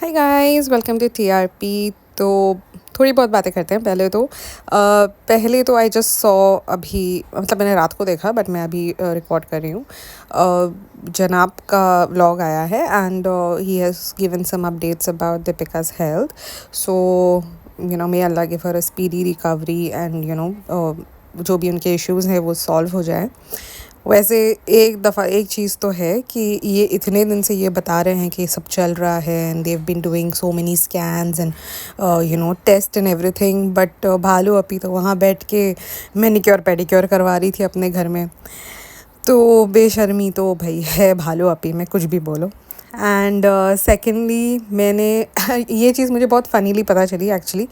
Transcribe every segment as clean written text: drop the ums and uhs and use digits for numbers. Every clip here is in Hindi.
Hi guys, welcome to TRP. तो थोड़ी बहुत बातें करते हैं। पहले तो आई जस्ट सॉ, अभी मतलब मैंने रात को देखा बट मैं अभी रिकॉर्ड कर रही हूँ। जनाब का व्लॉग आया है and he has given some updates about Deepika's health. So may Allah give her a speedy recovery and जो भी उनके इश्यूज़ हैं वो सॉल्व हो जाए। वैसे एक दफ़ा एक चीज़ तो है कि ये इतने दिन से ये बता रहे हैं कि सब चल रहा है and they've been doing so many scans and test and everything, but भालू अपी तो वहाँ बैठ के मैनिक्योर पेडिक्योर करवा रही थी अपने घर में। तो बेशर्मी तो भाई है भालू अपी में, कुछ भी बोलो। एंड सेकेंडली मैंने ये चीज़ मुझे बहुत फ़नीली पता चली एक्चुअली।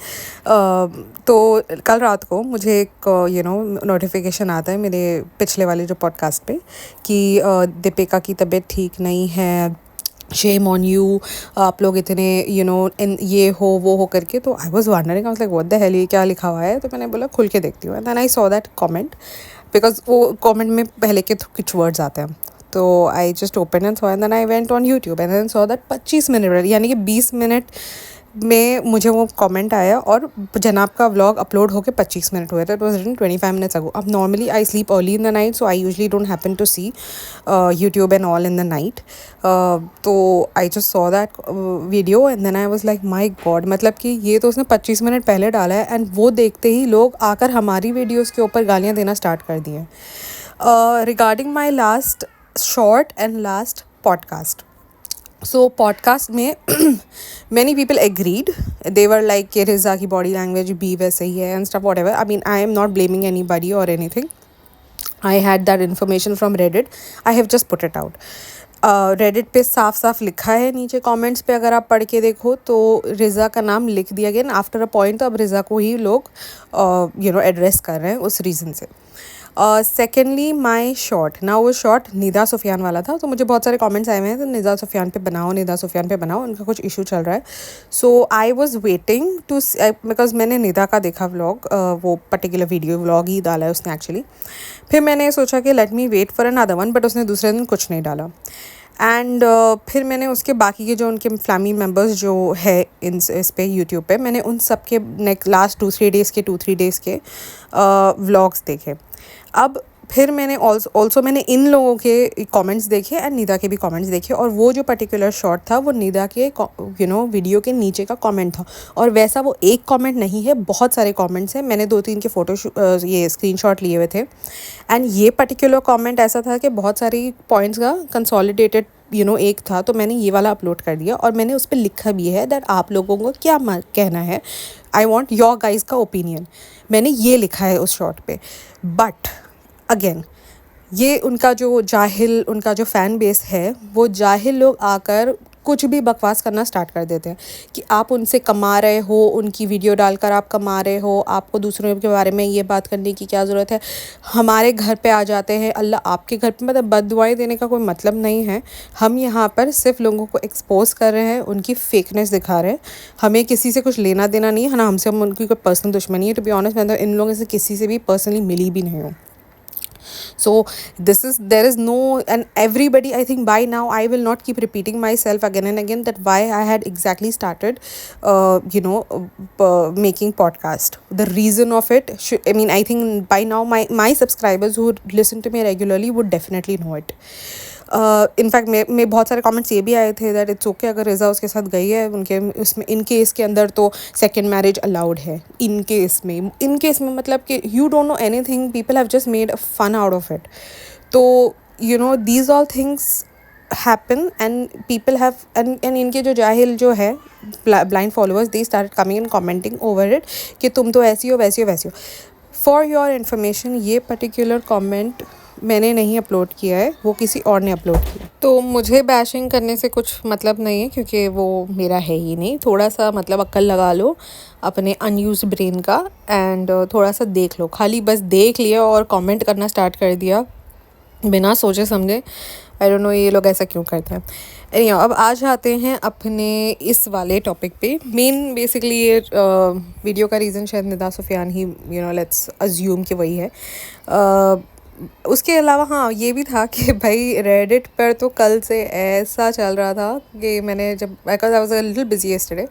तो कल रात को मुझे एक नोटिफिकेशन आता है मेरे पिछले वाले जो पॉडकास्ट पे कि दीपिका की तबीयत ठीक नहीं है, शेम ऑन यू, आप लोग इतने इन ये हो वो करके। तो I was wondering, I was like what the hell, ये क्या लिखा हुआ है। तो मैंने बोला खुल के देखती हूँ and then I saw that comment, because वो कमेंट में पहले के कुछ वर्ड्स आते हैं। तो I just open and saw and then I went on YouTube and then saw that 25 minute यानी कि 20 मिनट में मुझे वो कमेंट आया और जनाब का व्लॉग अपलोड होके 25 मिनट हुए थे। It was written 25 minutes ago. अब normally I sleep early in the night, so I usually don't happen to see YouTube and all in the night. तो I just saw that video and then I was like my God, मतलब कि ये तो उसने 25 मिनट पहले डाला है एंड वो देखते ही लोग आकर हमारी वीडियोज़ के ऊपर गालियाँ देना स्टार्ट कर दिए। Regarding my last short and last podcast, so podcast में many people agreed. They were like कि रिज़ा की बॉडी लैंग्वेज भी वैसे ही है and stuff whatever. I mean I am not blaming anybody और anything. I had that information from Reddit. I have just put it out. Reddit पे साफ साफ लिखा है नीचे कमेंट्स पे, अगर आप पढ़ के देखो तो रिज़ा का नाम लिख दिया गया आफ्टर अ पॉइंट। तो अब रिज़ा को ही लोग एड्रेस कर रहे हैं उस रीज़न से। सेकेंडली माई शॉर्ट, ना वो शॉर्ट निदा सुफियान वाला था, तो मुझे बहुत सारे कमेंट्स आए हुए हैं तो निदा सुफियान पे बनाओ, निदा सुफियान पे बनाओ, उनका कुछ इशू चल रहा है। So I was waiting to, because मैंने निदा का देखा व्लॉग, वो पर्टिकुलर वीडियो व्लॉग ही डाला है उसने एक्चुअली। फिर मैंने सोचा कि let me wait for another one, but उसने दूसरे दिन कुछ नहीं डाला। एंड फिर मैंने उसके बाकी के जो उनके फैमिली मेम्बर्स जो है इस पे यूट्यूब पे, मैंने उन सब के लास्ट 2-3 डेज़ के व्लॉग्स देखे। अब फिर मैंने ऑल्सो मैंने इन लोगों के कमेंट्स देखे एंड निदा के भी कमेंट्स देखे, और वो जो पर्टिकुलर शॉट था वो निदा के वीडियो के नीचे का कमेंट था। और वैसा वो एक कमेंट नहीं है, बहुत सारे कमेंट्स हैं। मैंने 2-3 के ये स्क्रीनशॉट लिए हुए थे एंड ये पर्टिकुलर कमेंट ऐसा था कि बहुत सारी पॉइंट्स का कंसोलिडेटेड एक था, तो मैंने ये वाला अपलोड कर दिया और मैंने उस पर लिखा भी है दैट आप लोगों को क्या कहना है, आई वॉन्ट योर गाइज का ओपिनियन। मैंने ये लिखा है उस शॉट पे। बट अगेन ये उनका जो फ़ैन बेस है, वो जाहिल लोग आकर कुछ भी बकवास करना स्टार्ट कर देते हैं कि आप उनसे कमा रहे हो, उनकी वीडियो डालकर आप कमा रहे हो, आपको दूसरों के बारे में ये बात करने की क्या ज़रूरत है। हमारे घर पे आ जाते हैं, अल्लाह आपके घर पे, मतलब बददुआएं देने का कोई मतलब नहीं है। हम यहाँ पर सिर्फ लोगों को एक्सपोज कर रहे हैं, उनकी फेकनेस दिखा रहे हैं। हमें किसी से कुछ लेना देना नहीं है ना, हमसे हम उनकी कोई पर्सनल दुश्मनी है। टू बी ऑनेस्ट, मैं तो इन लोगों से किसी से भी पर्सनली मिली भी नहीं हूँ। So there is no, and everybody, I think by now I will not keep repeating myself again and again that why I had exactly started making podcast. The reason of it I think by now my subscribers who listen to me regularly would definitely know it. In fact मैं बहुत सारे कमेंट्स ये भी आए थे दैट इट्स ओके अगर रिज़ा उसके साथ गई है, उनके उसमें इन केस के अंदर तो सेकेंड मैरिज अलाउड है। इन केस में मतलब कि you don't know anything, people have just made a fun out of it. तो these all things happen and people have and इनके जो जाहिल जो है blind followers, they start coming and commenting over it कि तुम तो ऐसी हो वैसी हो। फॉर योर इन्फॉर्मेशन, ये पर्टिकुलर कमेंट मैंने नहीं अपलोड किया है, वो किसी और ने अपलोड किया। तो मुझे बैशिंग करने से कुछ मतलब नहीं है क्योंकि वो मेरा है ही नहीं। थोड़ा सा मतलब अक्ल लगा लो अपने अनयूज्ड ब्रेन का एंड थोड़ा सा देख लो, खाली बस देख लिया और कमेंट करना स्टार्ट कर दिया बिना सोचे समझे। आई डोंट नो ये लोग ऐसा क्यों करते हैं। अब आज आते हैं अपने इस वाले टॉपिक पे। मेन बेसिकली ये वीडियो का रीज़न शायद निदा सुफियान ही लेट्स अज्यूम कि वही है। उसके अलावा हाँ ये भी था कि भाई रेडिट पर तो कल से ऐसा चल रहा था कि मैंने जब because I was a little busy yesterday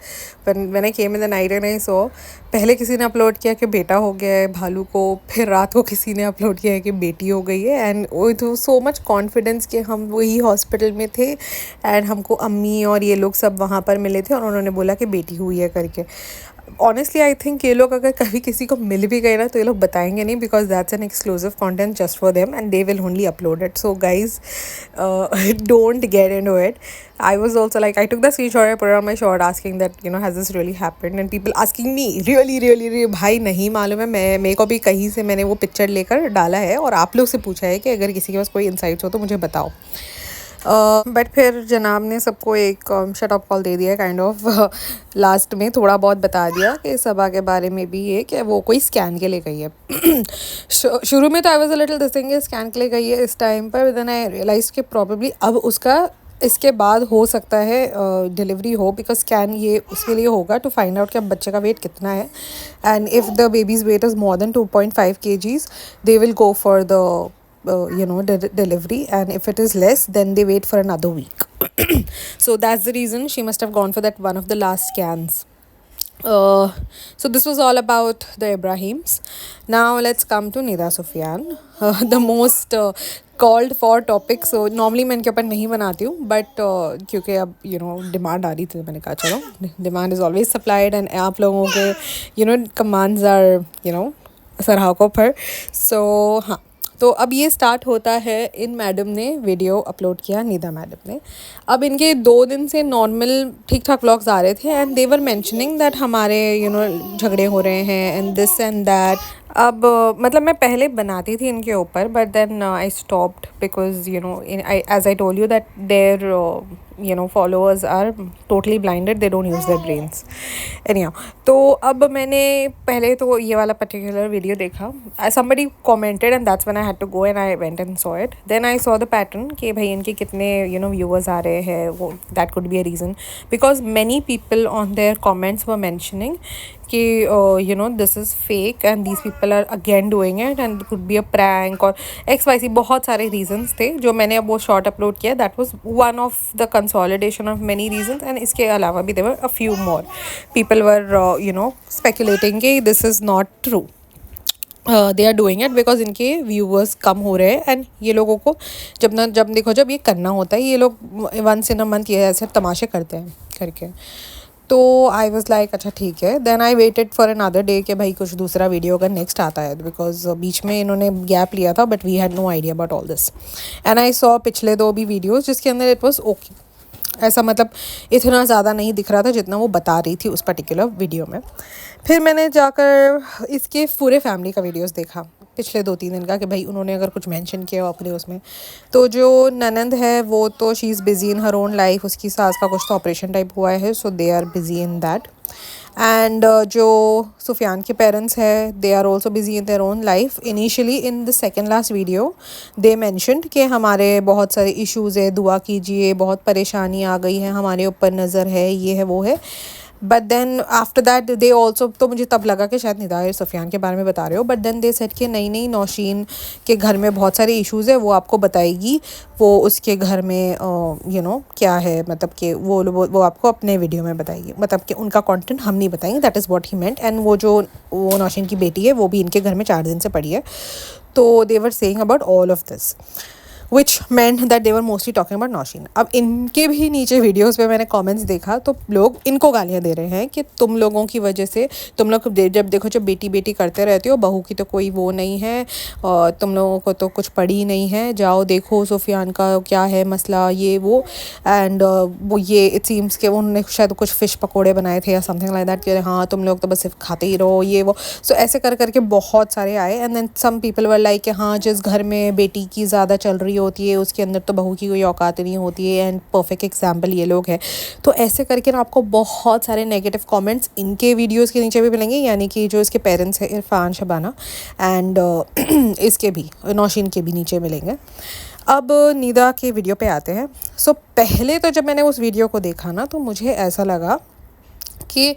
when I came in the night and I saw पहले किसी ने अपलोड किया कि बेटा हो गया है भालू को, फिर रात को किसी ने अपलोड किया है कि बेटी हो गई है एंड वो सो मच कॉन्फिडेंस कि हम वही हॉस्पिटल में थे एंड हमको अम्मी और ये लोग सब वहाँ पर मिले थे और उन्होंने बोला कि बेटी हुई है करके। ऑनेस्टली आई थिंक ये लोग अगर कभी किसी को मिल भी गए ना तो ये लोग बताएंगे नहीं because that's an exclusive content just for them and they will only upload it. So guys don't get into it. I was also like, I took the screenshot, I put it on my short asking that, has this really happened? And people asking me, really, भाई नहीं मालूम है, मेरे को भी कहीं से मैंने वो पिक्चर लेकर डाला है और आप लोग से पूछा है कि अगर किसी के पास कोई इंसाइट्स हो तो मुझे बताओ. बट फिर जनाब ने सबको एक शट अप कॉल दे दिया काइंड ऑफ. लास्ट में थोड़ा बहुत बता दिया कि सबा के बारे में भी ये कि वो कोई स्कैन के लिए गई है. शुरू में तो I was a little this thing scan के लिए गई है इस टाइम पर, देन आई रियलाइज कि प्रॉबेबली अब उसका इसके बाद हो सकता है डिलीवरी हो बिकॉज स्कैन ये उसके लिए होगा टू फाइंड आउट कि अब बच्चे का वेट कितना है and if the baby's weight is more than 2.5 kgs they will go for the delivery, and if it is less then they wait for another week. So that's the reason she must have gone for that one of the last scans. So this was all about the Ibrahims. Now let's come to Nida Sufyan, the most called for topic. So normally मैं इनके ऊपर नहीं बनाती हूँ but क्योंकि अब डिमांड आ रही थी तो मैंने कहा चलो, demand is always supplied and आप लोगों के कमांड्स आर सराहकों पर. सो हाँ, तो अब ये स्टार्ट होता है. इन मैडम ने वीडियो अपलोड किया, निदा मैडम ने. अब इनके 2 दिन से नॉर्मल ठीक ठाक व्लॉग्स आ रहे थे and they were mentioning that हमारे झगड़े हो रहे हैं एंड दिस एंड दैट. अब मतलब मैं पहले बनाती थी इनके ऊपर but then I stopped because as I told you that their followers are totally blinded, they don't use their brains. Anyhow, तो अब मैंने पहले तो ये वाला particular video देखा. Somebody commented and that's when I had to go and I went and saw it. Then I saw the pattern कि भाई इनके कितने viewers आ रहे हैं. वो that could be a reason because many people on their comments were mentioning कि this is fake and these people are again doing it and it could be a prank और XYZ. बहुत सारे reasons थे जो मैंने अब वो short upload किया. That was one of the consolidation of many reasons and इसके अलावा भी there were a few more. People were speculating कि this is not true. They are doing it because इनके व्यूवर्स कम हो रहे हैं एंड ये लोगों को जब ये करना होता है, ये लोग वंस इन अ मंथ ये ऐसे तमाशे करते हैं करके. तो आई वॉज लाइक अच्छा ठीक है. Then I waited for another day कि भाई कुछ दूसरा वीडियो अगर नेक्स्ट आता है बिकॉज बीच में इन्होंने गैप लिया था but we had no idea about all this. And I saw पिछले 2 भी वीडियोज़ जिसके अंदर इट वॉज ओके, ऐसा मतलब इतना ज़्यादा नहीं दिख रहा था जितना वो बता रही थी उस पर्टिकुलर वीडियो में. फिर मैंने जाकर इसके पूरे फैमिली का वीडियोस देखा पिछले 2-3 दिन का कि भाई उन्होंने अगर कुछ मेंशन किया हो अपने उसमें. तो जो ननंद है वो तो she is busy in her own life. उसकी सास का कुछ तो ऑपरेशन टाइप हुआ है so they are busy in that. And जो सुफियान के पेरेंट्स है they are also busy in their own life. Initially in the second last video they mentioned कि हमारे बहुत सारे इश्यूज़ है, दुआ कीजिए, बहुत परेशानी आ गई है, हमारे ऊपर नज़र है, ये है वो है. But then after that they also, तो मुझे तब लगा कि शायद निदा सुफियान के बारे में बता रहे हो. बट देन दे सेड कि नहीं नौशीन के घर में बहुत सारे इश्यूज़ है, वो आपको बताएगी, वो उसके घर में क्या है, मतलब कि वो आपको अपने वीडियो में बताएगी, मतलब कि उनका कंटेंट हम नहीं बताएंगे. That is what he meant. And वो नौशीन की बेटी है वो भी इनके घर में 4 दिन से पड़ी है. तो they were saying about all of this which meant that they were mostly talking about Nausheen. अब इनके भी नीचे वीडियोस पे मैंने कमेंट्स देखा तो लोग इनको गालियाँ दे रहे हैं कि तुम लोगों की वजह से, तुम लोग जब देखो जब बेटी बेटी करते रहते हो, बहू की तो कोई वो नहीं है, और तुम लोगों को तो कुछ पड़ी नहीं है, जाओ देखो सुफियान का क्या है मसला, ये वो. एंड वो ये इट सीम्स कि उन्होंने शायद कुछ फ़िश पकौड़े बनाए थे या समथिंग लाइक दैट कि हाँ तुम लोग तो बस सिर्फ खाते ही रहो, ये वो. सो ऐसे कर करके बहुत सारे आए. And then some people were like कि हाँ जिस घर में बेटी की ज़्यादा चल रही होती है उसके अंदर तो बहू की कोई औकात नहीं होती है. एंड परफेक्ट एग्जाम्पल ये लोग हैं. तो ऐसे करके ना आपको बहुत सारे नेगेटिव कमेंट्स इनके वीडियोस के नीचे भी मिलेंगे, यानी कि जो इसके पेरेंट्स हैं इरफान शबाना एंड इसके भी नौशीन के भी नीचे मिलेंगे. अब निदा के वीडियो पे आते हैं. सो पहले तो जब मैंने उस वीडियो को देखा ना तो मुझे ऐसा लगा कि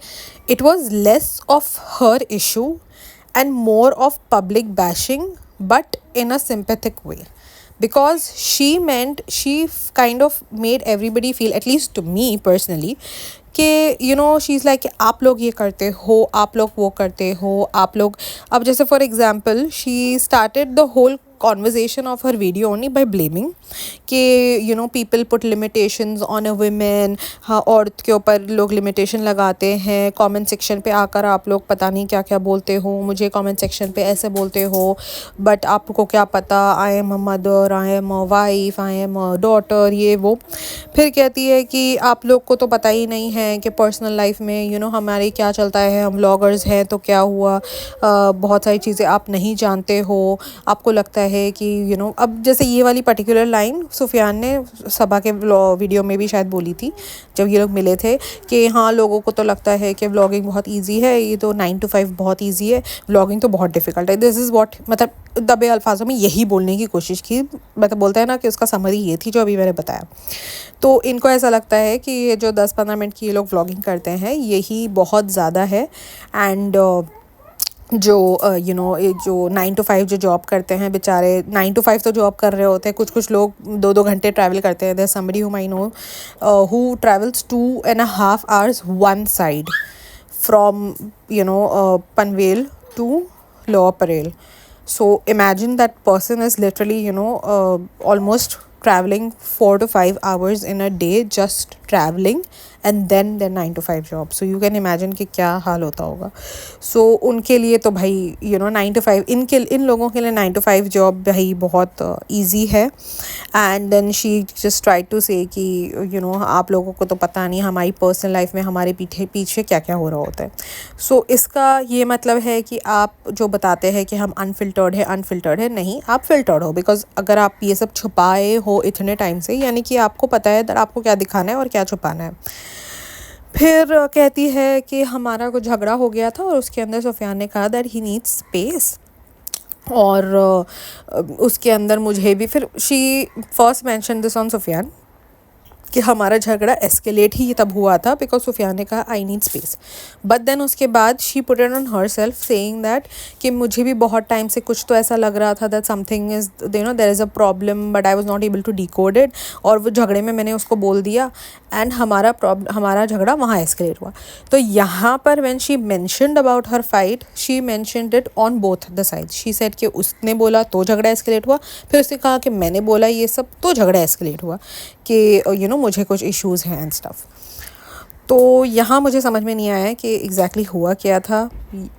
it was less of her issue and more of public bashing but in a sympathetic way, because she kind of made everybody feel, at least to me personally, कि शी इज़ लाइक आप लोग ये करते हो, आप लोग वो करते हो, आप लोग, अब जैसे for example she started the whole conversation of her video only by blaming कि people put limitations on a women, हाँ औरत के ऊपर लोग लिमिटेशन लगाते हैं, कमेंट सेक्शन पे आकर आप लोग पता नहीं क्या क्या बोलते हो, मुझे कमेंट सेक्शन पे ऐसे बोलते हो, बट आपको क्या पता, I am a mother, I am a wife, I am a daughter, ये वो। फिर कहती है कि आप लोग को तो पता ही नहीं है कि पर्सनल लाइफ में हमारे क्या चलता है, हम व्लॉगर्स हैं तो क्या हुआ, बहुत सारी चीज़ें आप नहीं जानते हो, आपको लगता है कि अब जैसे ये वाली पर्टिकुलर लाइन सुफियान ने सभा के वीडियो में भी शायद बोली थी जब ये लोग मिले थे, कि हाँ लोगों को तो लगता है कि व्लॉगिंग बहुत इजी है, ये तो 9 to 5 बहुत इजी है, व्लॉगिंग तो बहुत डिफ़िकल्ट है। दिस इज़ व्हाट, मतलब दबे अल्फाजों में यही बोलने की कोशिश की, मतलब बोलते हैं ना कि उसका समरी ये थी जो अभी मैंने बताया। तो इनको ऐसा लगता है कि ये जो 10-15 मिनट की ये लोग व्लॉगिंग करते हैं यही बहुत ज़्यादा है। एंड जो जो 9 to 5 जो जॉब करते हैं बेचारे, 9 to 5 तो जॉब कर रहे होते हैं, कुछ लोग 2-2 घंटे ट्रैवल करते हैं। There somebody whom I know who travels 2.5 hours one side from Panvel to Lower Parel. So imagine that person is literally almost traveling 4 to 5 hours in a day, just traveling, and then their 9 to 5 job. So you can imagine कि क्या हाल होता होगा। So उनके लिए तो भाई 9 to 5, इन लोगों के लिए 9 to 5 जॉब भाई बहुत ईजी है। And then she just try to say कि आप लोगों को तो पता नहीं हमारी पर्सनल लाइफ में हमारे पीछे क्या क्या हो रहा होता है। सो इसका ये मतलब है कि आप जो बताते हैं कि हम अनफिल्टर्ड है, नहीं, आप फिल्टर्ड हो, बिकॉज अगर आप ये सब छुपाए हो इतने टाइम से, यानी कि आपको पता है that आपको क्या दिखाना है और क्या छुपाना है। फिर कहती है कि हमारा कुछ झगड़ा हो गया था और उसके अंदर सुफियान ने कहा दैट ही नीड्स स्पेस, और उसके अंदर मुझे भी, फिर she first mention this on Sufiyan कि हमारा झगड़ा एस्केलेट ही तब हुआ था बिकॉज सुफियान ने कहा I need space. But then उसके बाद she put it on herself saying that कि मुझे भी बहुत टाइम से कुछ तो ऐसा लग रहा था that something is there is a problem but I was not able to decode it, और वो झगड़े में मैंने उसको बोल दिया एंड हमारा झगड़ा वहाँ एस्केलेट हुआ। तो यहाँ पर when she mentioned about her fight, she mentioned it on both the side. She said कि उसने बोला तो झगड़ा एस्केलेट हुआ, फिर उसने कहा कि मैंने बोला ये सब तो झगड़ा एस्केलेट हुआ, कि मुझे कुछ इश्यूज़ हैं एंड स्टफ। तो यहाँ मुझे समझ में नहीं आया कि एग्जैक्टली हुआ क्या था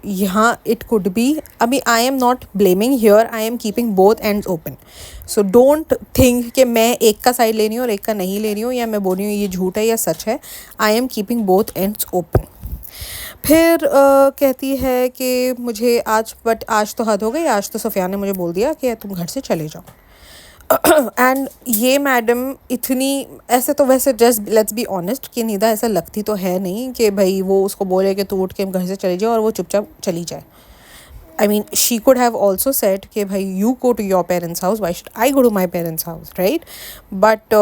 यहाँ। इट कुड बी, अभी I am not blaming here, I am keeping both ends open. So don't think कि मैं एक का साइड ले रही हूँ और एक का नहीं ले रही हूँ, या मैं बोल रही हूँ ये झूठ है या सच है। I am keeping both ends open. फिर कहती है कि मुझे आज तो हद हो गई, आज तो सुफियान ने मुझे बोल दिया कि तुम घर से चले जाओ। एंड ये मैडम इतनी, ऐसे तो वैसे जस्ट लेट्स बी ऑनेस्ट कि निदा ऐसा लगती तो है नहीं कि भाई वो उसको बोले कि तू उठ के घर से चली जाओ और वो चुपचाप चली जाए। I mean she could have also said कि भाई you go to your parents house, why should I go to my parents house, right. But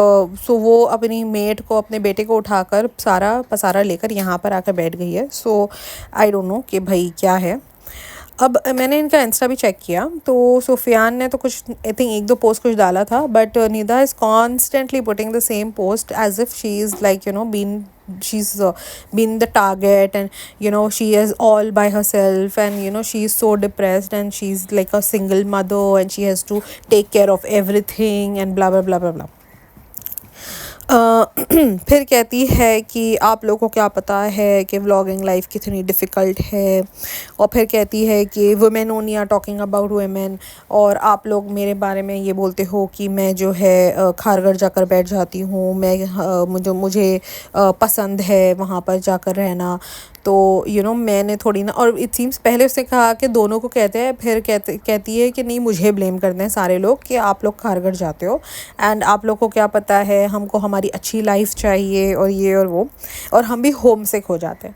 so वो अपनी मेट को, अपने बेटे को उठाकर सारा पसारा लेकर यहाँ पर आकर बैठ गई है। सो आई डोंट नो कि भाई क्या है। अब मैंने इनका इंस्टा भी चेक किया तो सुफियान ने तो कुछ आई थिंक 1-2 पोस्ट कुछ डाला था, but Nida is constantly putting the same post as if she is like she's been the target, and she is all by herself, and she is so depressed and she's like a single mother and she has to take care of everything and blah blah blah blah blah. फिर कहती है कि आप लोगों को क्या पता है कि व्लॉगिंग लाइफ कितनी डिफ़िकल्ट है, और फिर कहती है कि women only are talking about women, और आप लोग मेरे बारे में ये बोलते हो कि मैं जो है खारघर जाकर बैठ जाती हूँ, मुझे पसंद है वहाँ पर जाकर रहना। तो मैंने थोड़ी ना, और इट सीम्स पहले उसने कहा कि दोनों को कहते हैं, फिर कहती है कि नहीं मुझे ब्लेम करते हैं सारे लोग कि आप लोग खारघर जाते हो एंड आप लोग को क्या पता है, हमको हमारी अच्छी लाइफ चाहिए और ये और वो, और हम भी होम सिक हो जाते हैं।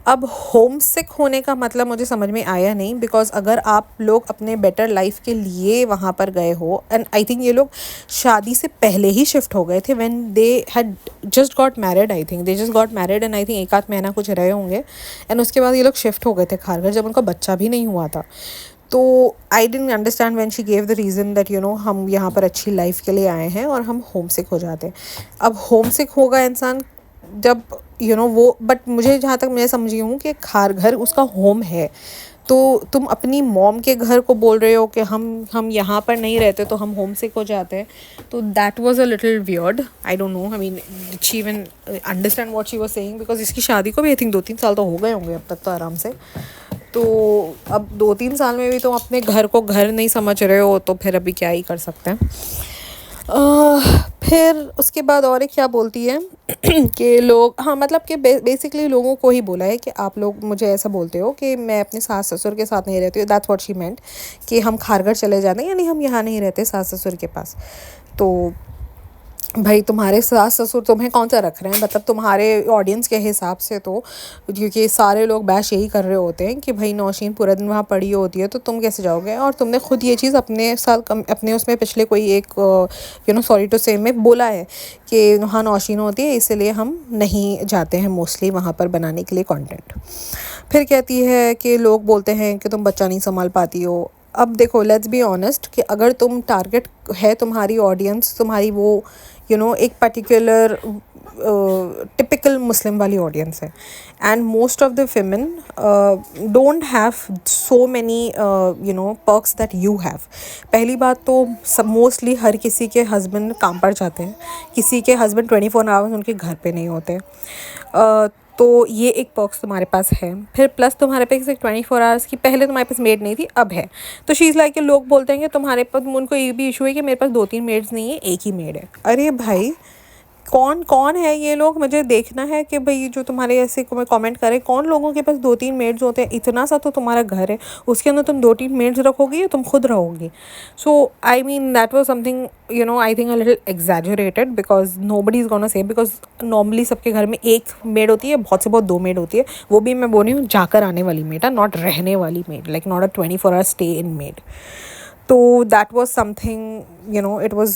अब होम सिक होने का मतलब मुझे समझ में आया नहीं, बिकॉज अगर आप लोग अपने बेटर लाइफ के लिए वहाँ पर गए हो, एंड आई थिंक ये लोग शादी से पहले ही शिफ्ट हो गए थे when they had just got married. I think they just got married and I think 1 आध महीना कुछ रहे होंगे, एंड उसके बाद ये लोग शिफ्ट हो गए थे खारघर जब उनका बच्चा भी नहीं हुआ था। तो I didn't understand when she gave the reason that हम यहाँ पर अच्छी लाइफ के लिए आए हैं और हम होम सिक हो जाते हैं। अब होम सिक होगा इंसान जब वो, बट मुझे जहाँ तक मैं समझी हूँ कि घर उसका होम है, तो तुम अपनी मॉम के घर को बोल रहे हो कि हम यहाँ पर नहीं रहते तो हम होम सिक हो जाते हैं। तो that was a little weird. I don't know, I mean did she even understand what she was saying, because इसकी शादी को भी आई थिंक 2-3 साल तो हो गए होंगे अब तक तो आराम से। तो अब 2-3 साल में भी तुम अपने घर को घर नहीं समझ रहे हो तो फिर अभी क्या ही कर सकते हैं। फिर उसके बाद और एक क्या बोलती है कि लोग, हाँ मतलब कि बेसिकली लोगों को ही बोला है कि आप लोग मुझे ऐसा बोलते हो कि मैं अपने सास ससुर के साथ नहीं रहती हूँ। दैट्स व्हाट शी मेंट, कि हम खारघर चले जाते हैं, यानी हम यहाँ नहीं रहते सास ससुर के पास। तो भाई तुम्हारे सास ससुर तुम्हें कौन सा रख रहे हैं, मतलब तुम्हारे ऑडियंस के हिसाब से तो, क्योंकि सारे लोग बैश यही कर रहे होते हैं कि भाई नौशीन पूरा दिन वहाँ पड़ी होती है तो तुम कैसे जाओगे। और तुमने खुद ये चीज़ अपने साथ अपने उसमें पिछले कोई एक सॉरी टू से में बोला है कि वहाँ नौशीन होती है इसलिए हम नहीं जाते हैं मोस्टली वहाँ पर बनाने के लिए कंटेंट। फिर कहती है कि लोग बोलते हैं कि तुम बच्चा नहीं संभाल पाती हो। अब देखो, लेट्स बी ऑनेस्ट कि अगर तुम टारगेट है तुम्हारी ऑडियंस, तुम्हारी वो एक पर्टिकुलर टिपिकल मुस्लिम वाली ऑडियंस है, and most of the women don't have so many perks that you have. पहली बात तो सब मोस्टली हर किसी के हस्बैंड काम पर जाते हैं, किसी के हस्बैंड 24 आवर्स उनके घर पे नहीं होते। तो ये एक पर्क्स तुम्हारे पास है। फिर प्लस तुम्हारे पास एक 24 आवर्स की, पहले तुम्हारे पास मेड नहीं थी, अब है। तो शीज़ लाइक के लोग बोलते हैं कि तुम्हारे पास, उनको ये भी इशू है कि मेरे पास 2-3 मेड्स नहीं है, एक ही मेड है। अरे भाई, कौन कौन है ये लोग, मुझे देखना है कि भाई जो तुम्हारे ऐसे कमेंट करे, कौन लोगों के पास 2-3 मेड्स होते हैं। इतना सा तो तुम्हारा घर है, उसके अंदर तुम 2-3 मेड्स रखोगी या तुम खुद रहोगी। So I mean that was something I think a little exaggerated, because nobody is gonna say, because normally सबके घर में एक मेड होती है, बहुत से बहुत 2 मेड होती है। वो भी मैं बोल रही हूँ जाकर आने वाली मेड, नॉट रहने वाली maid, like not a 24 hour stay in maid. तो that was something, it was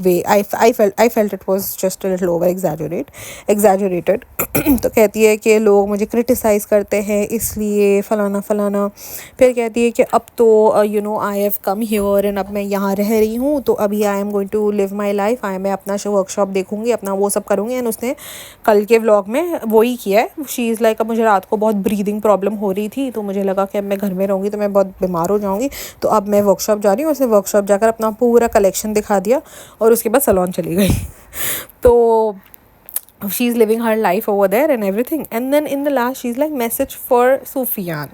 way, I felt it was just a little over exaggerated। तो कहती है कि लोग मुझे क्रिटिसाइज़ करते हैं इसलिए फ़लाना फ़लाना। फिर कहती है कि अब तो I have come here and अब मैं यहाँ रह रही हूँ, तो अभी I am going to live my life, मैं अपना वर्कशॉप देखूँगी, अपना वो सब करूँगी। एंड उसने कल के व्लॉग में वही किया है। शी इज़ लाइक, अब मुझे रात को बहुत ब्रीदिंग प्रॉब्लम हो रही थी तो मुझे लगा कि अब मैं घर में रहूँगी तो मैं बहुत बीमार हो जाऊँगी, तो अब मैं वर्कशॉप जा रही हूँ। उसने वर्कशॉप जाकर अपना पूरा कलेक्शन दिखा दिया और उसके बाद सलोन चली गई। तो she's living her life over there and everything, and then in the last she's like, message for Sufyan.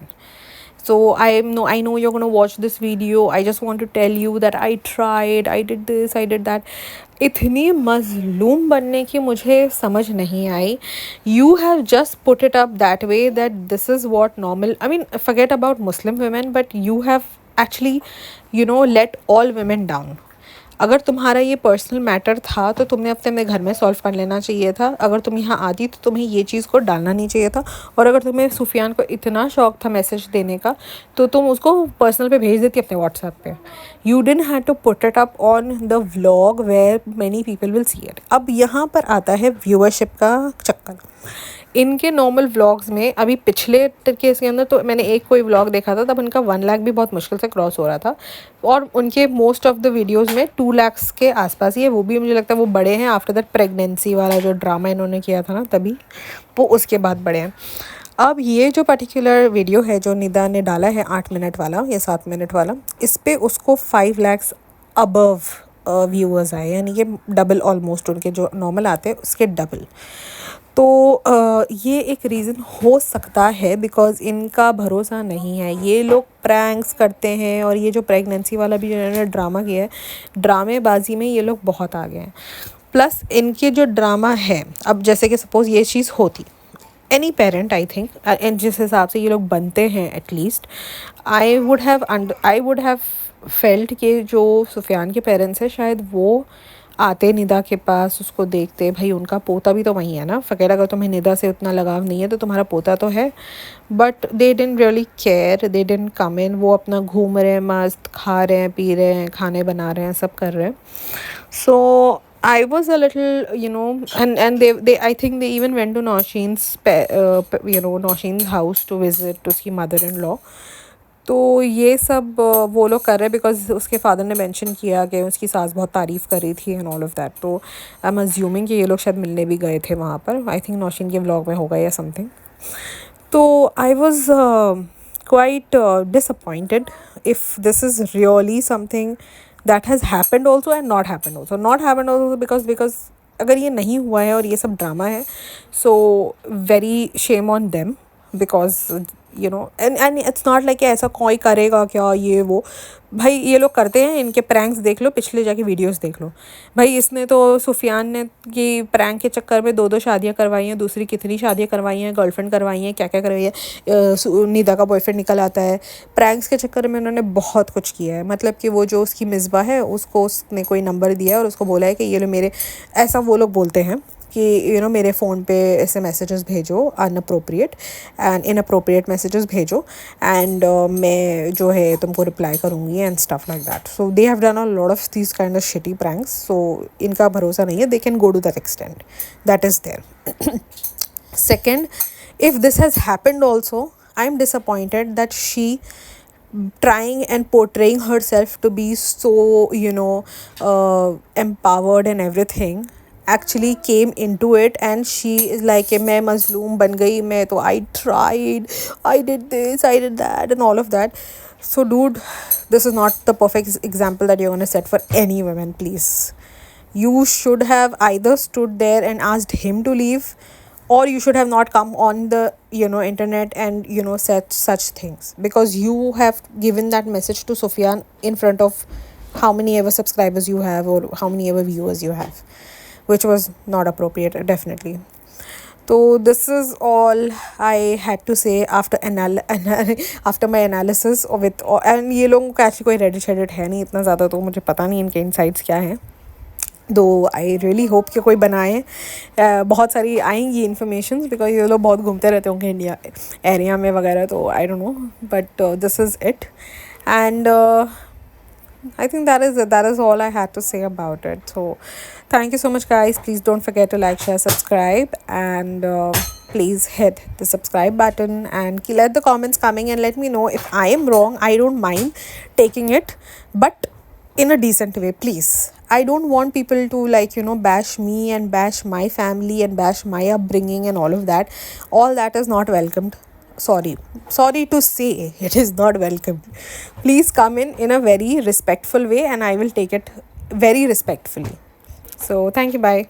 So I know you're going to watch this video, I just want to tell you that I tried, I did this, I did that। इतनी मज़लूम बनने की मुझे समझ नहीं आई। You have just put it up that way that this is what normal, I mean forget about Muslim women, but you have actually let all women down। अगर तुम्हारा ये पर्सनल मैटर था तो तुमने अपने घर में सॉल्व कर लेना चाहिए था। अगर तुम यहाँ आती तो तुम्हें ये चीज़ को डालना नहीं चाहिए था। और अगर तुम्हें सुफियान को इतना शौक था मैसेज देने का तो तुम उसको पर्सनल पे भेज देती अपने व्हाट्सएप पे। You didn't have to put it up on the vlog where many people will see it. अब यहाँ पर आता है व्यूअरशिप का चक्कर। इनके नॉर्मल व्लॉग्स में, अभी पिछले केस के अंदर तो मैंने एक कोई व्लॉग देखा था, तब उनका 1 लाख भी बहुत मुश्किल से क्रॉस हो रहा था। और उनके मोस्ट ऑफ द वीडियोस में 2 लाख के आसपास ही है। वो भी मुझे लगता है वो बड़े हैं आफ्टर दैट प्रेगनेंसी वाला जो ड्रामा इन्होंने किया था ना, तभी वो उसके बाद बड़े हैं। अब ये जो पर्टिकुलर वीडियो है जो निदा ने डाला है 8 मिनट वाला या 7 मिनट वाला, इस पर उसको 5 लाख अबव व्यूअर्स आए, यानी कि डबल, ऑलमोस्ट उनके जो नॉर्मल आते हैं उसके डबल। तो ये एक रीज़न हो सकता है बिकॉज़ इनका भरोसा नहीं है। ये लोग प्रैंक्स करते हैं और ये जो प्रेगनेंसी वाला भी इन्होंने ड्रामा किया है, ड्रामेबाजी में ये लोग बहुत आगे हैं। प्लस इनके जो ड्रामा है, अब जैसे कि सपोज़ ये चीज़ होती, any parent I think, and जिस हिसाब से ये लोग बनते हैं at least, I would have felt कि जो सुफियान के पेरेंट्स हैं शायद वो आते निदा के पास, उसको देखते, भाई उनका पोता भी तो वहीं है ना। फ़कीर, अगर तुम्हें निदा से उतना लगाव नहीं है तो तुम्हारा पोता तो है। But they didn't really care, they didn't come in. वो अपना घूम रहे हैं, मस्त खा रहे हैं, पी रहे हैं, खाने बना रहे हैं, सब कर रहे हैं। सो I was a little, and they I think they even went to Nausheen's Nausheen's house to visit, to see mother-in-law. तो ये सब वो लोग कर रहे हैं बिकॉज उसके फादर ने मेंशन किया कि उसकी सास बहुत तारीफ़ कर रही थी एंड ऑल ऑफ दैट। तो आई एम अज्यूमिंग कि ये लोग शायद मिलने भी गए थे वहाँ पर। आई थिंक नौशीन के व्लॉग में होगा या समथिंग। तो I was quite disappointed if this is really something that has happened also and not happened also. Not happened also because अगर ये नहीं हुआ है और ये सब ड्रामा है, so very shame on them because you know and it's not like ऐसा कोई करेगा क्या ये वो। भाई ये लोग करते हैं, इनके प्रैंक्स देख लो, पिछले जाके वीडियोस देख लो। भाई इसने तो सुफियान ने कि प्रैंक के चक्कर में 2 शादियां करवाई हैं, दूसरी कितनी शादियां करवाई हैं, गर्लफ्रेंड करवाई हैं, क्या क्या करवाई है। निदा का बॉयफ्रेंड निकल आता है। प्रैंक्स के चक्कर में उन्होंने बहुत कुछ किया है। मतलब कि वो जो उसकी मिसबा है उसको उसने कोई नंबर दिया है और उसको बोला है कि ये लो मेरे, ऐसा वो लोग बोलते हैं कि मेरे फ़ोन पे ऐसे मैसेजेस भेजो अनअप्रोप्रिएट एंड इनअप्रोप्रिएट मैसेजेस भेजो एंड मैं जो है तुमको रिप्लाई करूँगी and stuff like that. So they have done a lot of these kind of shitty pranks. So इनका भरोसा नहीं है, they can go to that extent, that is there. Second, if this has happened also, I'm disappointed that she trying and portraying herself to be so empowered and everything actually came into it and she is like मैं मजलूम बन गई, मैं तो I tried, I did this, I did that and all of that. So dude, this is not the perfect example that you're going to set for any women. Please, you should have either stood there and asked him to leave, or you should have not come on the internet and said such things, because you have given that message to Sufyan in front of how many ever subscribers you have or how many ever viewers you have, which was not appropriate, definitely. So this is all I had to say after after my analysis of it. And ये लोगों का actually कोई Reddit शेडिट है नहीं इतना ज़्यादा, तो मुझे पता नहीं इनके इनसाइट्स क्या हैं। दो आई रियली होप कि कोई बनाए। बहुत सारी आएंगी इन्फॉर्मेशन बिकॉज ये लोग बहुत घूमते रहते होंगे इंडिया एरिया में वगैरह, तो I don't know, but this is it and I think that is all I had to say about it. So thank you so much guys. Please don't forget to like, share, subscribe, and please hit the subscribe button and let the comments coming and let me know if I am wrong. I don't mind taking it, but in a decent way, please. I don't want people to bash me and bash my family and bash my upbringing and all of that. All that is not welcomed. Sorry to say, it is not welcome. Please come in a very respectful way and I will take it very respectfully. So thank you, bye.